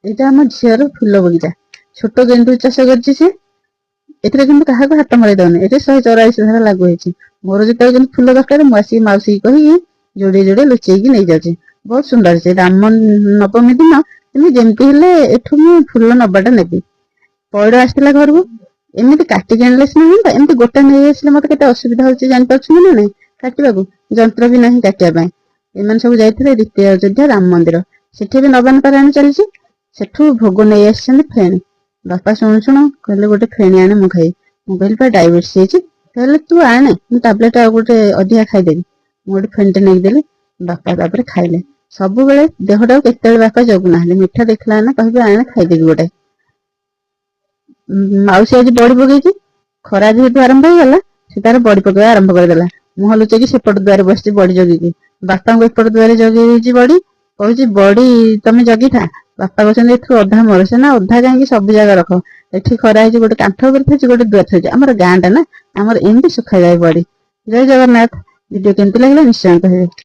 ଏଇଟା ଆମ ଝିଅର ଫୁଲ ବଗିଚା। ଛୋଟ ଗେଣ୍ଡୁ ଚାଷ କରିଛି ସେ। ଏଥିରେ କିନ୍ତୁ କାହାକୁ ହାତ ମରେଇ ଦଉନି। ଏଠି 144 ଧାରା ଲାଗୁ ହେଇଛି। ମୋର ଯେତେବେଳେ କିନ୍ତୁ ଫୁଲ ଦରକାର ମୁଁ ଆସିକି ମାଉସୀ କହିକି ଯୋଡିଏ ଯୋଡିଏ ଲୁଚେଇକି ନେଇଯାଉଛି। ବହୁତ ସୁନ୍ଦର ଅଛି। ରାମ ନବମୀ ଦିନ ତମେ ଯେମିତି ହେଲେ ଏଠୁ ମୁଁ ଫୁଲ ନବାଟା ନେବି। ପଇଡ ଆସିଥିଲା ଘରକୁ, ଏମିତି କାଟିକି ଆଣିଲେ ସିନା ହୁଅନ୍ତା, ଏମିତି ଗୋଟେ ନେଇ ଆସିଲେ ମତେ କେତେ ଅସୁବିଧା ହଉଛି ଜାଣିପାରୁଛନ୍ତି ନା ନାଇଁ? କାଟିବାକୁ ଯନ୍ତ୍ର ବି ନାହିଁ କାଟିବା ପାଇଁ। ଏମାନେ ସବୁ ଯାଇଥିଲେ ଦ୍ୱିତୀୟ ଅଯୋଧ୍ୟା ରାମ ମନ୍ଦିର, ସେଠି ବି ନବାନ ପାରାୟଣ ଚାଲିଛି। ସେଠୁ ଭୋଗ ନେଇ ଆସିଛନ୍ତି ଫେଣି। ବାପା ଶୁଣୁ ଶୁଣୁ କହିଲେ ଗୋଟେ ଫେଣି ଆଣେ ମୁଁ ଖାଇ। ମୁଁ କହିଲି ପା ଡାଇବେଟିସ୍ ହେଇଛି। କହିଲେ ତୁ ଆଣେ, ମୁଁ ଟାବଲେଟ ଆଉ ଗୋଟେ ଅଧିକା ଖାଇଦେବି। ମୁଁ ଗୋଟେ ଫେଣିଟେ ନେଇକି ଦେଲି, ବାପା ତାପରେ ଖାଇଲେ। ସବୁବେଳେ ଦେହଟାକୁ କେତେବେଳେ ବାପା ଜଗୁନାହାନ୍ତି। ମିଠା ଦେଖିଲା ନା କହିବେ ଆଣେ ଖାଇଦେବି ଗୋଟେ। ମାଉସୀ ଆଜି ବଡି ପକେଇଛି। ଖରା ଯେହେତୁ ଆରମ୍ଭ ହେଇଗଲା, ସେ ତାର ବଡି ପକେଇବା ଆରମ୍ଭ କରିଦେଲା। ମୁହଁ ଲୁଚେଇକି ସେପଟ ଦୁଆରେ ବସିଛି ବଡି ଜଗିକି। ବାପାଙ୍କୁ ଏପଟ ଦୁଆରେ ଜଗେଇ ଦେଇଛି ବଡି। କହୁଛି ବଡି ତମେ ଜଗିଥା। ବାପା କହୁଛନ୍ତି ଏଠୁ ଅଧା ମୋର। ସେ ନା ଅଧା କାହିଁକି, ସବୁ ଜାଗା ରଖ। ଏଠି ଖରା ହେଇଛି, ଗୋଟେ କାନ୍ଥ ଉପରେ ଥୋଇଛି, ଗୋଟେ ଦୁଆରେ ଥୋଇଛି। ଆମର ଗାଁ ଟା ନା, ଆମର ଏମିତି ଶୁଖାଯାଏ ବଡି। ଜୟ ଜଗନ୍ନାଥ। ଭିଡିଓ କେମିତି ଲାଗିଲା ନିଶ୍ଚୟ କହିବେ।